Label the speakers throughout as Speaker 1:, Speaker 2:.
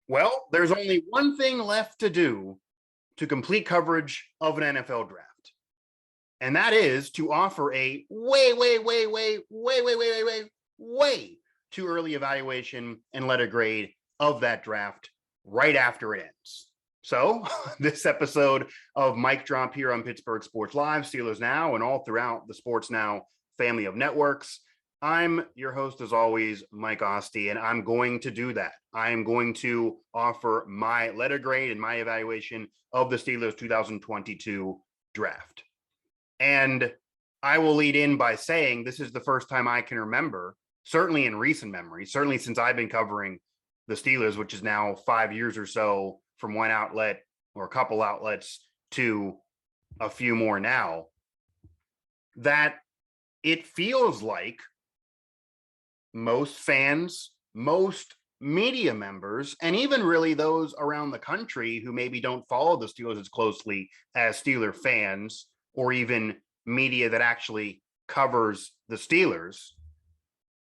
Speaker 1: Well, there's only one thing left to do to complete coverage of an NFL draft, and that is to offer a way too early evaluation and letter grade of that draft right after it ends. So, this episode of Mike Drop here on Pittsburgh Sports Live, Steelers Now, and all throughout the Sports Now family of networks. I'm your host, as always, Mike Asti, and I'm going to do that. I am going to offer my letter grade and my evaluation of the Steelers 2022 draft. And I will lead in by saying this is the first time I can remember, certainly in recent memory, certainly since I've been covering the Steelers, which is now 5 years or so from one outlet or a couple outlets to a few more now, that it feels like most fans, most media members, and even really those around the country who maybe don't follow the Steelers as closely as Steeler fans or even media that actually covers the Steelers,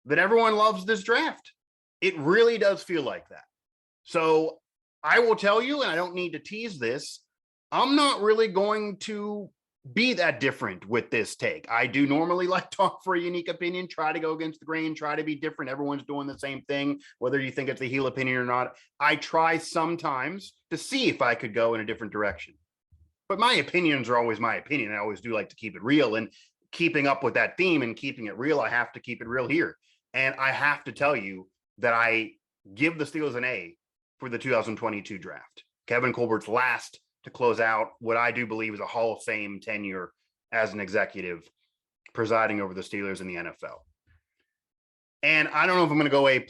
Speaker 1: that everyone loves this draft. It really does feel like that. So I will tell you, and I don't need to tease this, I'm not really going to be that different with this take. I do normally like to offer a unique opinion, try to go against the grain, try to be different. Everyone's doing the same thing, whether you think it's a heel opinion or not. I try sometimes to see if I could go in a different direction. But my opinions are always my opinion. I always do like to keep it real, and keeping up with that theme and keeping it real, I have to keep it real here. And I have to tell you that I give the Steelers an A for the 2022 draft. Kevin Colbert's last to close out what I do believe is a Hall of Fame tenure as an executive presiding over the Steelers in the NFL. And I don't know if I'm going to go A+,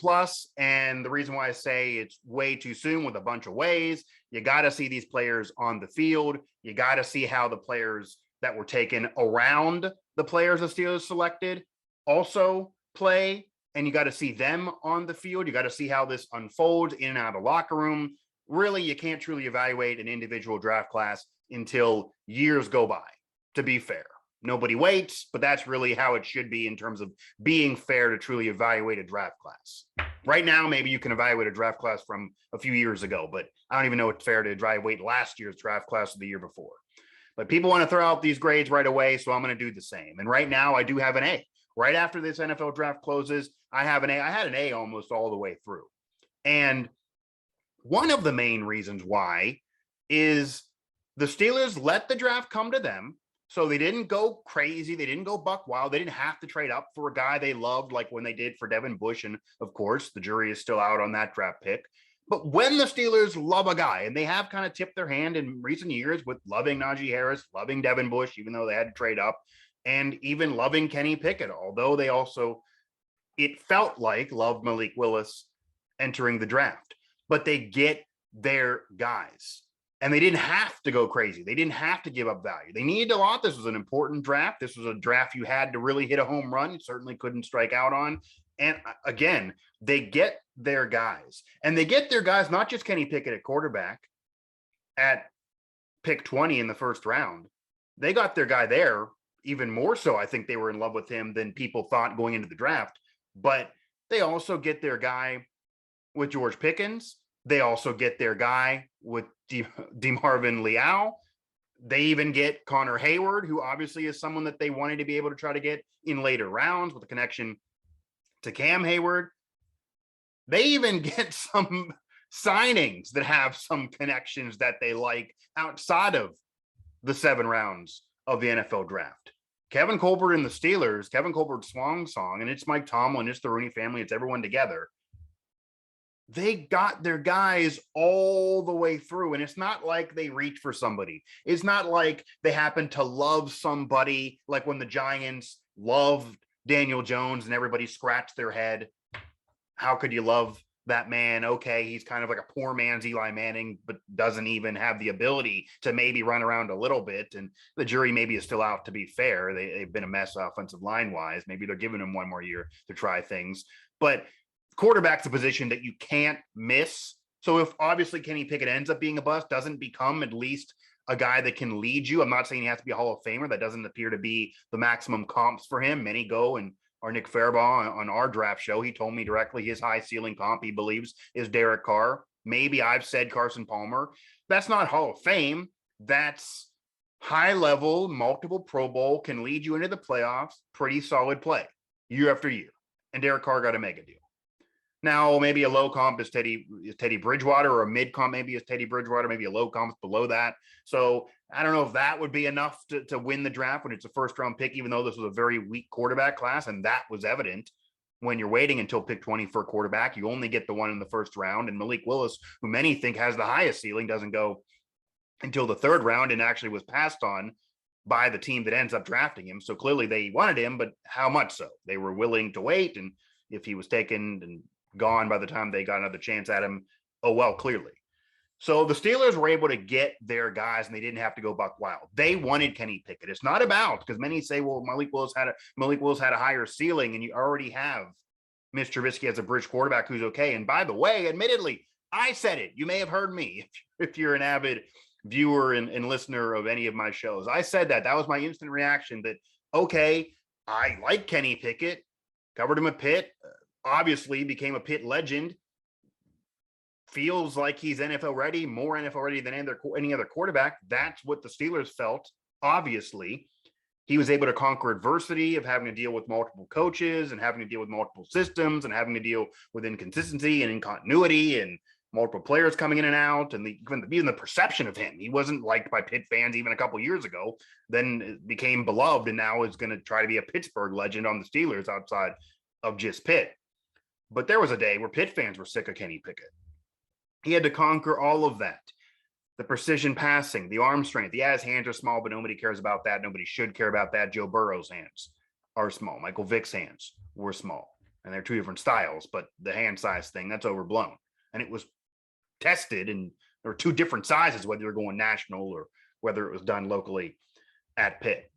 Speaker 1: and the reason why I say it's way too soon with a bunch of ways, you got to see these players on the field. You got to see how the players that were taken around the players the Steelers selected also play, and you got to see them on the field. You got to see how this unfolds in and out of the locker room. Really, you can't truly evaluate an individual draft class until years go by, to be fair. Nobody waits, but that's really how it should be in terms of being fair to truly evaluate a draft class. Right now, maybe you can evaluate a draft class from a few years ago, but I don't even know it's fair to evaluate last year's draft class or the year before. But people want to throw out these grades right away, so I'm going to do the same. And right now, I do have an A. Right after this NFL draft closes, I have an A. I had an A almost all the way through. And one of the main reasons why is the Steelers let the draft come to them. So they didn't go crazy. They didn't go buck wild. They didn't have to trade up for a guy they loved, like when they did for Devin Bush. And of course, the jury is still out on that draft pick. But when the Steelers love a guy, and they have kind of tipped their hand in recent years with loving Najee Harris, loving Devin Bush, even though they had to trade up, and even loving Kenny Pickett, although they also, it felt like, loved Malik Willis entering the draft. But they get their guys. And they didn't have to go crazy. They didn't have to give up value. They needed a lot. This was an important draft. This was a draft you had to really hit a home run. You certainly couldn't strike out on. And again, they get their guys. And they get their guys, not just Kenny Pickett at quarterback at pick 20 in the first round. They got their guy there even more so. I think they were in love with him than people thought going into the draft. But they also get their guy with George Pickens. They also get their guy with DeMarvin Leal. They even get Connor Hayward, who obviously is someone that they wanted to be able to try to get in later rounds with a connection to Cam Hayward. They even get some signings that have some connections that they like outside of the 7 rounds of the NFL draft. Kevin Colbert and the Steelers, Kevin Colbert's swan song, and it's Mike Tomlin, it's the Rooney family, it's everyone together. They got their guys all the way through. And it's not like they reach for somebody. It's not like they happen to love somebody, like when the Giants loved Daniel Jones and everybody scratched their head. How could you love that man? Okay, he's kind of like a poor man's Eli Manning, but doesn't even have the ability to maybe run around a little bit. And the jury maybe is still out, to be fair. They've been a mess offensive line-wise. Maybe they're giving him one more year to try things. But quarterback's a position that you can't miss. So if obviously Kenny Pickett ends up being a bust, doesn't become at least a guy that can lead you. I'm not saying he has to be a Hall of Famer. That doesn't appear to be the maximum comps for him. Many go, and our Nick Faribaugh on our draft show, he told me directly his high ceiling comp he believes is Derek Carr. Maybe I've said Carson Palmer. That's not Hall of Fame. That's high level, multiple Pro Bowl, can lead you into the playoffs, pretty solid play year after year. And Derek Carr got a mega deal. Now, maybe a low comp is Teddy Bridgewater, or a mid comp maybe is Teddy Bridgewater, maybe a low comp is below that. So I don't know if that would be enough to win the draft when it's a first round pick, even though this was a very weak quarterback class. And that was evident when you're waiting until pick 20 for a quarterback. You only get the one in the first round. And Malik Willis, who many think has the highest ceiling, doesn't go until the third round and actually was passed on by the team that ends up drafting him. So clearly they wanted him, but how much so? They were willing to wait. And if he was taken and gone by the time they got another chance at him, oh, well, clearly. So the Steelers were able to get their guys and they didn't have to go buck wild. They wanted Kenny Pickett. It's not about, because many say, well, Malik Willis had a higher ceiling, and you already have Mitch Trubisky as a bridge quarterback who's okay. And by the way, admittedly, I said it. You may have heard me if you're an avid viewer and listener of any of my shows. I said that. That was my instant reaction that, okay, I like Kenny Pickett, covered him at Pitt, obviously became a Pitt legend, feels like he's NFL ready, more NFL ready than any other quarterback. That's what the Steelers felt. Obviously, he was able to conquer adversity of having to deal with multiple coaches and having to deal with multiple systems and having to deal with inconsistency and incontinuity and multiple players coming in and out, and even the perception of him. He wasn't liked by Pitt fans even a couple of years ago, then became beloved, and now is going to try to be a Pittsburgh legend on the Steelers outside of just Pitt. But there was a day where Pitt fans were sick of Kenny Pickett. He had to conquer all of that. The precision passing, the arm strength. Yeah, his hands are small, but nobody cares about that. Nobody should care about that. Joe Burrow's hands are small. Michael Vick's hands were small. And they're two different styles, but the hand size thing, that's overblown. And it was tested, and there were two different sizes, whether you're going national or whether it was done locally at Pitt.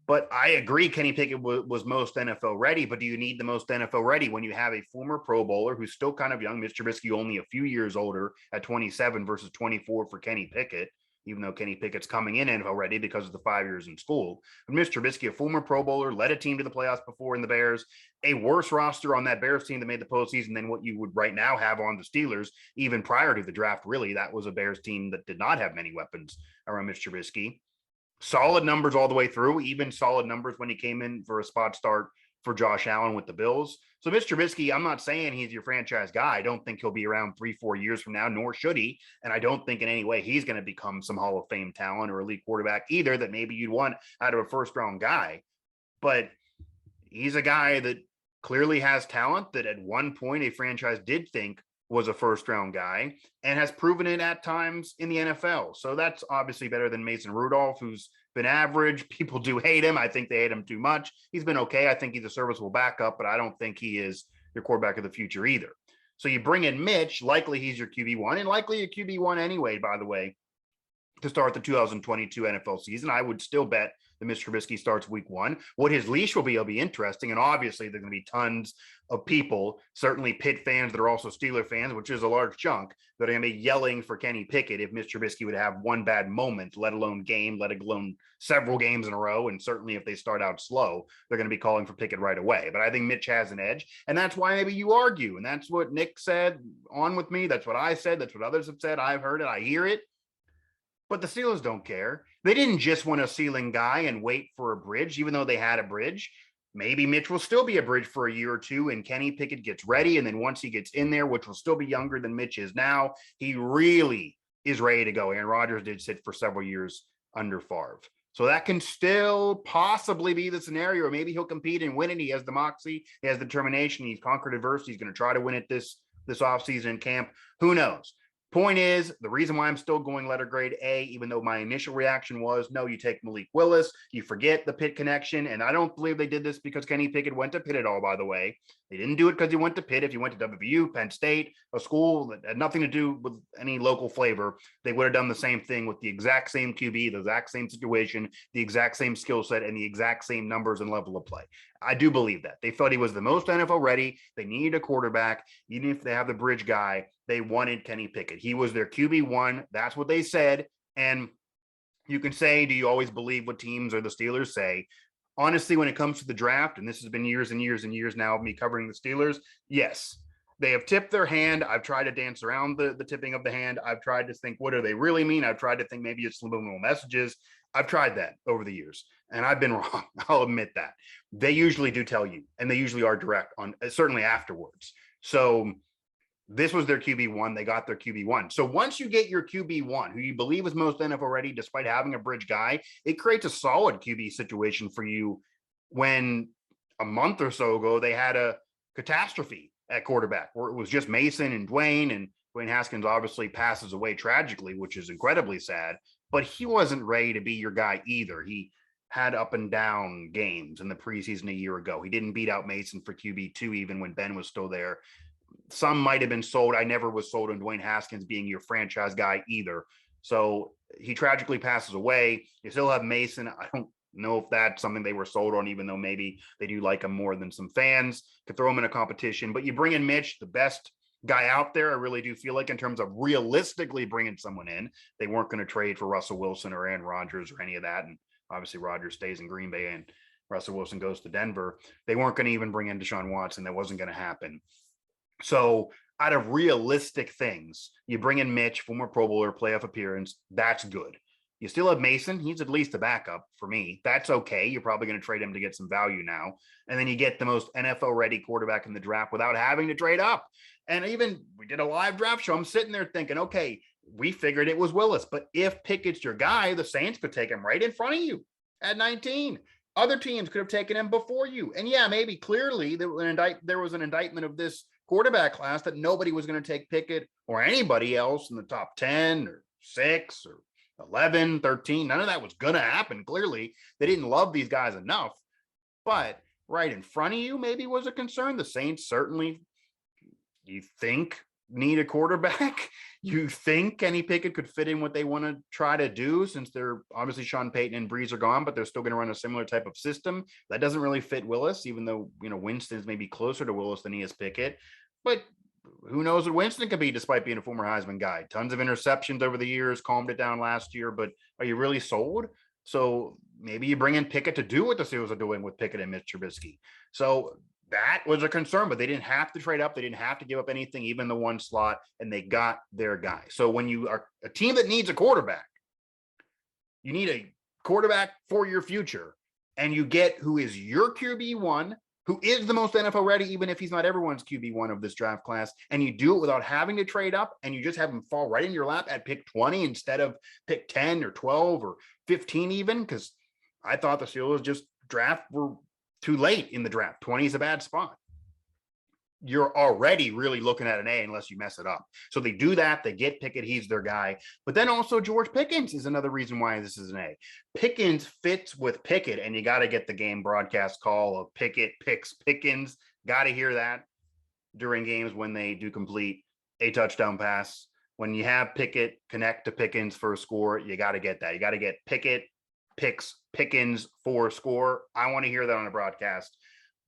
Speaker 1: But I agree, Kenny Pickett was most NFL ready, but do you need the most NFL ready when you have a former Pro Bowler who's still kind of young? Mitch Trubisky only a few years older at 27 versus 24 for Kenny Pickett, even though Kenny Pickett's coming in NFL ready because of the 5 years in school. But Mitch Trubisky, a former Pro Bowler, led a team to the playoffs before in the Bears, a worse roster on that Bears team that made the postseason than what you would right now have on the Steelers, even prior to the draft. Really, that was a Bears team that did not have many weapons around Mitch Trubisky. Solid numbers all the way through, even solid numbers when he came in for a spot start for Josh Allen with the Bills. So Mitch Trubisky, I'm not saying he's your franchise guy. I don't think he'll be around 3-4 years from now, nor should he. And I don't think in any way he's going to become some Hall of Fame talent or elite quarterback either that maybe you'd want out of a first-round guy. But he's a guy that clearly has talent that at one point a franchise did think was a first-round guy and has proven it at times in the NFL. So that's obviously better than Mason Rudolph, who's been average. People do hate him. I think they hate him too much. He's been okay. I think he's a serviceable backup, but I don't think he is your quarterback of the future either. So you bring in Mitch, likely he's your QB1, and likely your QB1 anyway, by the way, to start the 2022 NFL season. I would still bet that Mitch Trubisky starts week 1. What his leash will be interesting. And obviously there are going to be tons of people, certainly Pitt fans that are also Steeler fans, which is a large chunk, that are going to be yelling for Kenny Pickett if Mitch Trubisky would have one bad moment, let alone several games in a row. And certainly if they start out slow, they're going to be calling for Pickett right away. But I think Mitch has an edge. And that's why maybe you argue. And that's what Nick said on with me. That's what I said. That's what others have said. I've heard it. I hear it. But the Steelers don't care. They didn't just want a ceiling guy and wait for a bridge, even though they had a bridge. Maybe Mitch will still be a bridge for a year or two, and Kenny Pickett gets ready. And then once he gets in there, which will still be younger than Mitch is now, he really is ready to go. Aaron Rodgers did sit for several years under Favre. So that can still possibly be the scenario, or maybe he'll compete and win it. He has the moxie, he has the determination, he's conquered adversity, he's going to try to win it this offseason in camp. Who knows? Point is, the reason why I'm still going letter grade A, even though my initial reaction was, no, you take Malik Willis, you forget the Pitt connection. And I don't believe they did this because Kenny Pickett went to Pitt at all, by the way. They didn't do it because he went to Pitt. If he went to WVU, Penn State, a school that had nothing to do with any local flavor, they would have done the same thing with the exact same QB, the exact same situation, the exact same skill set, and the exact same numbers and level of play. I do believe that. They felt he was the most NFL ready. They needed a quarterback. Even if they have the bridge guy, they wanted Kenny Pickett. He was their QB1. That's what they said. And you can say, do you always believe what teams or the Steelers say? Honestly, when it comes to the draft, and this has been years and years and years now of me covering the Steelers, yes. They have tipped their hand. I've tried to dance around the tipping of the hand. I've tried to think, what do they really mean? I've tried to think maybe it's subliminal messages. I've tried that over the years, and I've been wrong. I'll admit that. They usually do tell you, and they usually are direct on, certainly afterwards. So this was their QB1. They got their QB1. So once you get your QB1, who you believe is most NFL ready, despite having a bridge guy, it creates a solid QB situation for you when a month or so ago they had a catastrophe at quarterback where it was just Mason and Dwayne Haskins obviously passes away tragically, which is incredibly sad, but he wasn't ready to be your guy either. He had up and down games in the preseason a year ago. He didn't beat out Mason for QB2 even when Ben was still there. Some might have been sold. I never was sold on Dwayne Haskins being your franchise guy either. So he tragically passes away. You still have Mason. I don't know if that's something they were sold on, even though maybe they do like him more than some fans. Could throw him in a competition. But you bring in Mitch, the best guy out there, I really do feel like, in terms of realistically bringing someone in. They weren't going to trade for Russell Wilson or Aaron Rodgers or any of that. And obviously Rodgers stays in Green Bay and Russell Wilson goes to Denver. They weren't going to even bring in Deshaun Watson. That wasn't going to happen. So out of realistic things, you bring in Mitch, former Pro Bowler, playoff appearance. That's good. You still have Mason. He's at least a backup for me. That's okay. You're probably going to trade him to get some value now. And then you get the most NFL-ready quarterback in the draft without having to trade up. And even we did a live draft show. I'm sitting there thinking, okay, we figured it was Willis. But if Pickett's your guy, the Saints could take him right in front of you at 19. Other teams could have taken him before you. And yeah, maybe clearly there was an indictment of this quarterback class that nobody was going to take Pickett or anybody else in the top 10 or 6 or 11, 13. None of that was going to happen. Clearly, they didn't love these guys enough. But right in front of you maybe was a concern. The Saints certainly, you think, need a quarterback. You think Kenny Pickett could fit in what they want to try to do, since they're obviously Sean Payton and Breeze are gone, but they're still going to run a similar type of system. That doesn't really fit Willis, even though, Winston's maybe closer to Willis than he is Pickett. But who knows what Winston could be despite being a former Heisman guy. Tons of interceptions over the years, calmed it down last year, but are you really sold? So maybe you bring in Pickett to do what the Steelers are doing with Pickett and Mitch Trubisky. So that was a concern, but they didn't have to trade up. They didn't have to give up anything, even the one slot, and they got their guy. So when you are a team that needs a quarterback, you need a quarterback for your future, and you get who is your QB1, who is the most NFL ready, even if he's not everyone's QB1 of this draft class, and you do it without having to trade up, and you just have him fall right in your lap at pick 20 instead of pick 10 or 12 or 15 even, because I thought the Steelers just were too late in the draft. 20 is a bad spot. You're already really looking at an A unless you mess it up. So they do that. They get Pickett. He's their guy. But then also George Pickens is another reason why this is an A. Pickens fits with Pickett, and you got to get the game broadcast call of Pickett picks Pickens. Got to hear that during games when they do complete a touchdown pass. When you have Pickett connect to Pickens for a score, you got to get that. You got to get Pickett picks Pickens for a score. I want to hear that on a broadcast.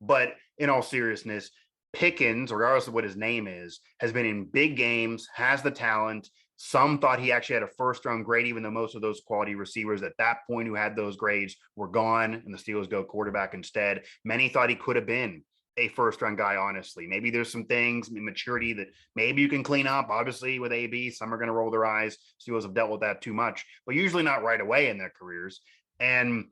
Speaker 1: But in all seriousness, Pickens, regardless of what his name is, has been in big games, has the talent. Some thought he actually had a first-round grade, even though most of those quality receivers at that point who had those grades were gone, and the Steelers go quarterback instead. Many thought he could have been a first-round guy, honestly. Maybe there's some things, maturity that maybe you can clean up. Obviously, with AB, some are going to roll their eyes. Steelers have dealt with that too much, but usually not right away in their careers. And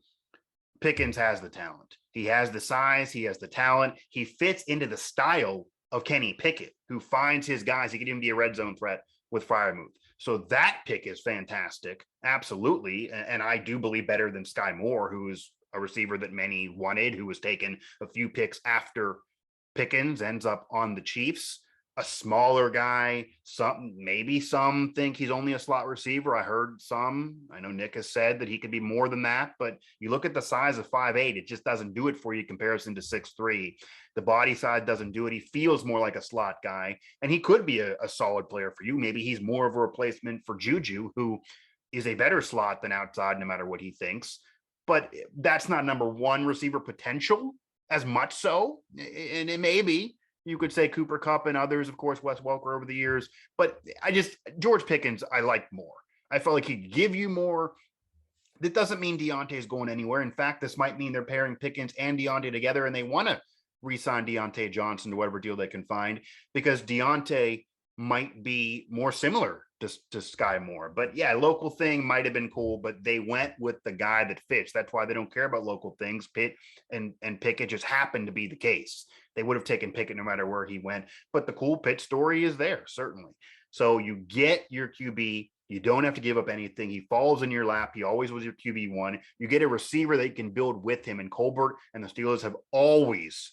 Speaker 1: Pickens has the talent. He has the size. He has the talent. He fits into the style of Kenny Pickett, who finds his guys. He could even be a red zone threat with Freiermuth. So that pick is fantastic. Absolutely. And I do believe better than Sky Moore, who is a receiver that many wanted, who was taken a few picks after Pickens, ends up on the Chiefs. A smaller guy, maybe some think he's only a slot receiver. I heard some. I know Nick has said that he could be more than that, but you look at the size of 5'8", it just doesn't do it for you in comparison to 6'3". The body side doesn't do it. He feels more like a slot guy, and he could be a solid player for you. Maybe he's more of a replacement for Juju, who is a better slot than outside, no matter what he thinks. But that's not number one receiver potential as much so, and it may be. You could say Cooper Kupp and others, of course, Wes Welker over the years. But George Pickens, I like more. I felt like he'd give you more. That doesn't mean Deontay is going anywhere. In fact, this might mean they're pairing Pickens and Deontay together, and they want to re-sign Deontay Johnson to whatever deal they can find, because Deontay might be more similar to Sky Moore. But yeah, local thing might have been cool, but they went with the guy that fits. That's why they don't care about local things. Pitt and Pickett just happened to be the case. They would have taken Pickett no matter where he went. But the cool Pitt story is there, certainly. So you get your QB. You don't have to give up anything. He falls in your lap. He always was your QB1. You get a receiver that you can build with him. And Colbert and the Steelers have always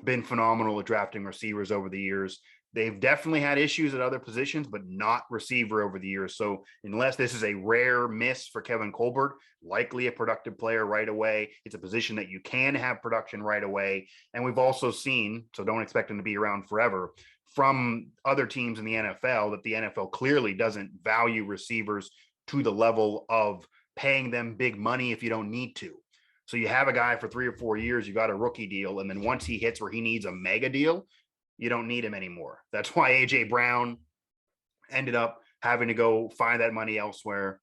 Speaker 1: been phenomenal at drafting receivers over the years. They've definitely had issues at other positions, but not receiver over the years. So unless this is a rare miss for Kevin Colbert, likely a productive player right away. It's a position that you can have production right away. And we've also seen, so don't expect him to be around forever, from other teams in the NFL, that the NFL clearly doesn't value receivers to the level of paying them big money if you don't need to. So you have a guy for 3 or 4 years, you got a rookie deal, and then once he hits where he needs a mega deal, you don't need him anymore. That's why A.J. Brown ended up having to go find that money elsewhere.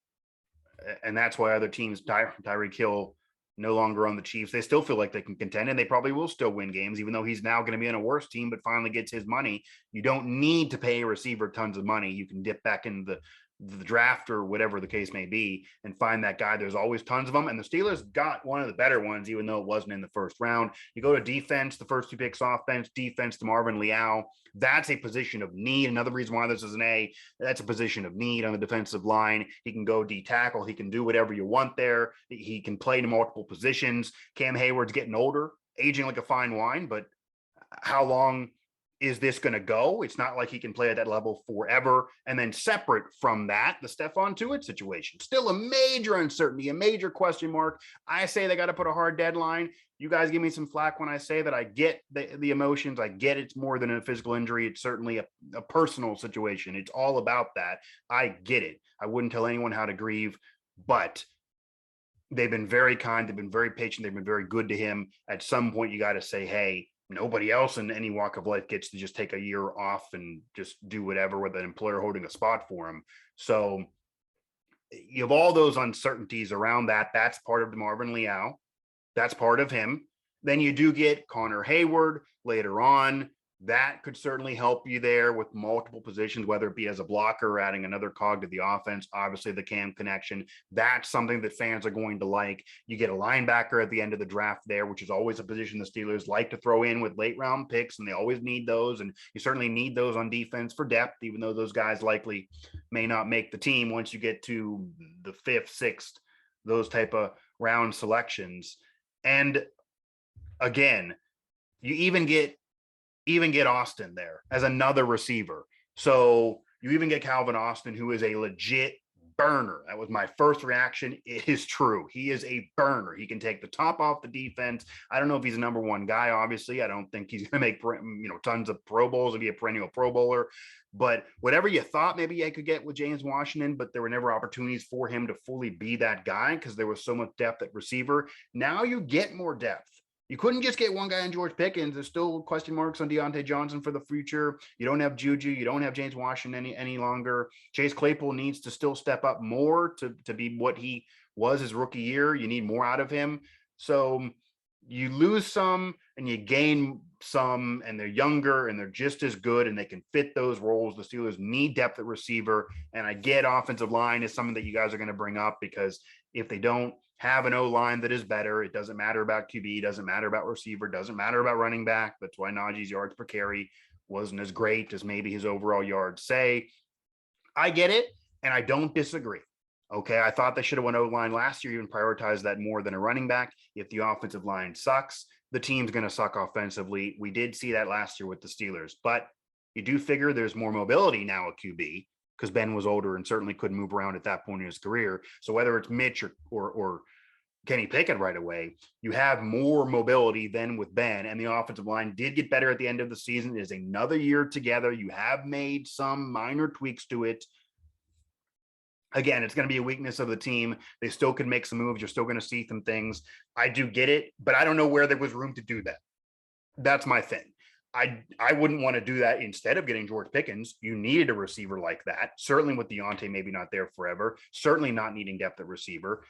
Speaker 1: And that's why other teams, Tyreek Hill, no longer on the Chiefs, they still feel like they can contend, and they probably will still win games, even though he's now going to be on a worse team, but finally gets his money. You don't need to pay a receiver tons of money. You can dip back in the draft or whatever the case may be and find that guy. There's always tons of them. And the Steelers got one of the better ones, even though it wasn't in the first round. You go to defense, the first 2 picks, offense, defense to Marvin Leal. That's a position of need. Another reason why this is an A, that's a position of need on the defensive line. He can go D tackle. He can do whatever you want there. He can play to multiple positions. Cam Hayward's getting older, aging like a fine wine, but how long is this going to go? It's not like he can play at that level forever. And then separate from that, the Stephon Tuitt situation, still a major uncertainty, a major question mark. I say they got to put a hard deadline. You guys give me some flack when I say that. I get the emotions. I get it's more than a physical injury. It's certainly a personal situation. It's all about that. I get it. I wouldn't tell anyone how to grieve, but they've been very kind. They've been very patient. They've been very good to him. At some point, you got to say, hey, nobody else in any walk of life gets to just take a year off and just do whatever with an employer holding a spot for him. So you have all those uncertainties around that. That's part of Marvin Leal. That's part of him. Then you do get Connor Hayward later on. That could certainly help you there with multiple positions, whether it be as a blocker or adding another cog to the offense. Obviously, the Cam connection, that's something that fans are going to like. You get a linebacker at the end of the draft there, which is always a position the Steelers like to throw in with late round picks, and they always need those. And you certainly need those on defense for depth, even though those guys likely may not make the team once you get to the 5th, 6th, those type of round selections. And again, you even get Austin there as another receiver. So you even get Calvin Austin, who is a legit burner. That was my first reaction. It is true. He is a burner. He can take the top off the defense. I don't know if he's a number 1 guy, obviously. I don't think he's going to make tons of Pro Bowls and be a perennial Pro Bowler. But whatever you thought maybe I could get with James Washington, but there were never opportunities for him to fully be that guy because there was so much depth at receiver. Now you get more depth. You couldn't just get one guy in George Pickens. There's still question marks on Deontay Johnson for the future. You don't have Juju. You don't have James Washington any longer. Chase Claypool needs to still step up more to be what he was his rookie year. You need more out of him. So you lose some and you gain some, and they're younger and they're just as good and they can fit those roles. The Steelers need depth at receiver. And I get offensive line is something that you guys are going to bring up, because if they don't have an O-line that is better, it doesn't matter about QB, doesn't matter about receiver, doesn't matter about running back. That's why Najee's yards per carry wasn't as great as maybe his overall yards say. I get it, and I don't disagree. Okay, I thought they should have went O-line last year, even prioritized that more than a running back. If the offensive line sucks, the team's going to suck offensively. We did see that last year with the Steelers, but you do figure there's more mobility now at QB, because Ben was older and certainly couldn't move around at that point in his career. So whether it's Mitch or Kenny Pickett right away, you have more mobility than with Ben, and the offensive line did get better at the end of the season. It is another year together. You have made some minor tweaks to it. Again, it's going to be a weakness of the team. They still could make some moves. You're still going to see some things. I do get it, but I don't know where there was room to do that. That's my thing. I wouldn't want to do that instead of getting George Pickens. You needed a receiver like that. Certainly with Deontay maybe not there forever. Certainly not needing depth at receiver.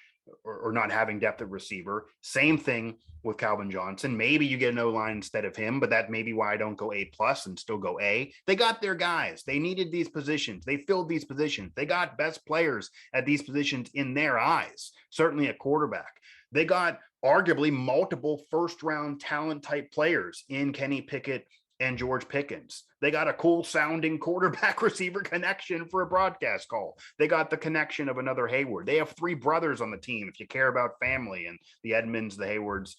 Speaker 1: or not having depth at receiver. Same thing with Calvin Johnson. Maybe you get an O-line instead of him, but that may be why I don't go A+ and still go A. They got their guys. They needed these positions. They filled these positions. They got best players at these positions in their eyes, certainly at quarterback. They got arguably multiple first-round talent type players in Kenny Pickett and George Pickens. They got a cool sounding quarterback receiver connection for a broadcast call. They got the connection of another Hayward. They have 3 brothers on the team, if you care about family, and the Edmonds, the Haywards,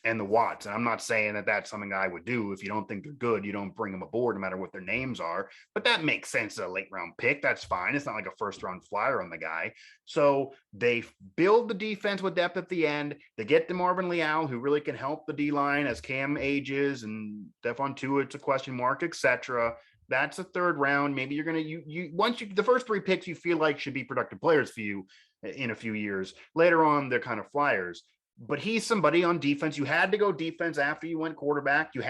Speaker 1: and the Watts. And I'm not saying that that's something I would do. If you don't think they're good, you don't bring them aboard no matter what their names are. But that makes sense as a late round pick. That's fine. It's not like a first round flyer on the guy. So they build the defense with depth at the end. They get DeMarvin Leal, who really can help the D-line as Cam ages, and Stephon Tuitt's a question mark, etc. That's a 3rd round. Maybe you're going to, once the first 3 picks you feel like should be productive players for you in a few years. Later on, they're kind of flyers. But he's somebody on defense. You had to go defense after you went quarterback. You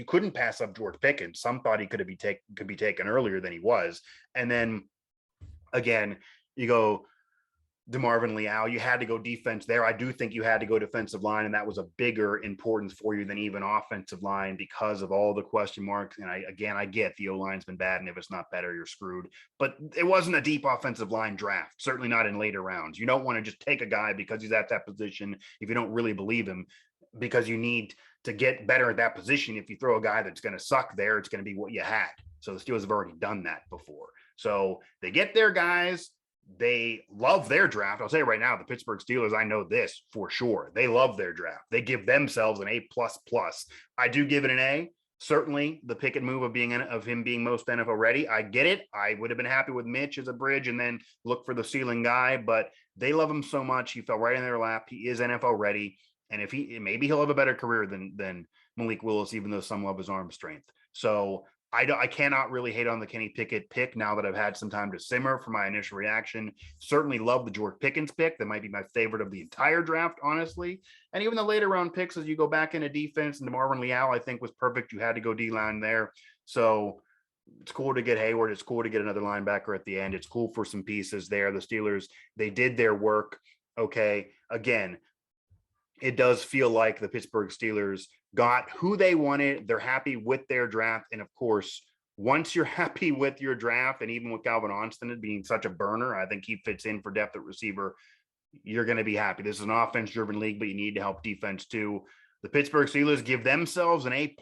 Speaker 1: couldn't pass up George Pickens. Some thought he could be taken earlier than he was. And then again, you go DeMarvin Leal. You had to go defense there. I do think you had to go defensive line, and that was a bigger importance for you than even offensive line because of all the question marks. And I get the O-line's been bad, and if it's not better, you're screwed. But it wasn't a deep offensive line draft, certainly not in later rounds. You don't want to just take a guy because he's at that position if you don't really believe him, because you need to get better at that position. If you throw a guy that's going to suck there, it's going to be what you had. So the Steelers have already done that before. So they get their guys. They love their draft. I'll say right now, the Pittsburgh Steelers, I know this for sure. They love their draft. They give themselves an A++. I do give it an A. Certainly the Pickett move of him being most NFL ready. I get it. I would have been happy with Mitch as a bridge and then look for the ceiling guy, but they love him so much. He fell right in their lap. He is NFL ready. And if maybe he'll have a better career than Malik Willis, even though some love his arm strength. So I cannot really hate on the Kenny Pickett pick now that I've had some time to simmer for my initial reaction. Certainly love the George Pickens pick. That might be my favorite of the entire draft, honestly. And even the later round picks, as you go back into defense, and DeMarvin Leal, I think, was perfect. You had to go D-line there. So it's cool to get Hayward. It's cool to get another linebacker at the end. It's cool for some pieces there. The Steelers, they did their work. Okay. Again, it does feel like the Pittsburgh Steelers got who they wanted. They're happy with their draft. And of course, once you're happy with your draft, and even with Calvin Austin being such a burner, I think he fits in for depth at receiver, you're going to be happy. This is an offense-driven league, but you need to help defense too. The Pittsburgh Steelers give themselves an A++.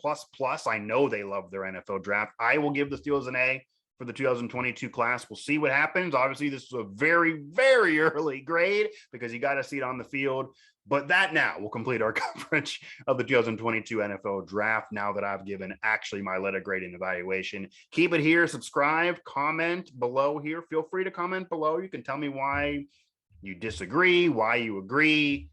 Speaker 1: I know they love their NFL draft. I will give the Steelers an A for the 2022 class. We'll see what happens. Obviously, this is a very, very early grade because you got to see it on the field. But that now will complete our coverage of the 2022 NFL draft. Now that I've given actually my letter grade and evaluation, keep it here. Subscribe, comment below here. Feel free to comment below. You can tell me why you disagree, why you agree.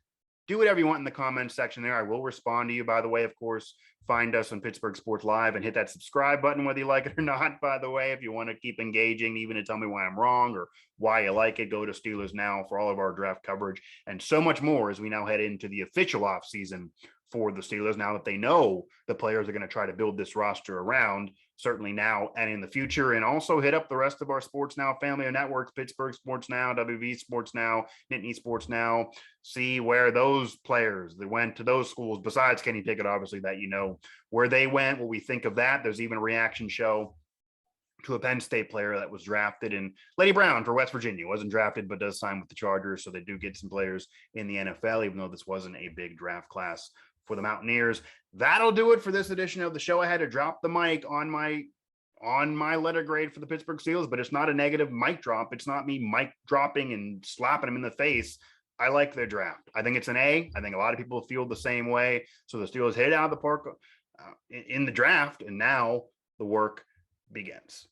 Speaker 1: Do whatever you want in the comment section there. I will respond to you, by the way. Of course, find us on Pittsburgh Sports Live and hit that subscribe button, whether you like it or not, by the way. If you want to keep engaging, even to tell me why I'm wrong or why you like it, go to Steelers Now for all of our draft coverage and so much more as we now head into the official offseason for the Steelers, now that they know the players are going to try to build this roster around, certainly now and in the future. And also hit up the rest of our Sports Now family of networks, Pittsburgh Sports Now, WV Sports Now, Nittany Sports Now. See where those players that went to those schools, besides Kenny Pickett, obviously, that you know where they went, what we think of that. There's even a reaction show to a Penn State player that was drafted, and Lady Brown for West Virginia wasn't drafted, but does sign with the Chargers. So they do get some players in the NFL, even though this wasn't a big draft class for the Mountaineers. That'll do it for this edition of the show. I had to drop the mic on my letter grade for the Pittsburgh Steelers, but it's not a negative mic drop. It's not me mic dropping and slapping them in the face. I like their draft. I think it's an A. I think a lot of people feel the same way. So the Steelers hit out of the park in the draft, and now the work begins.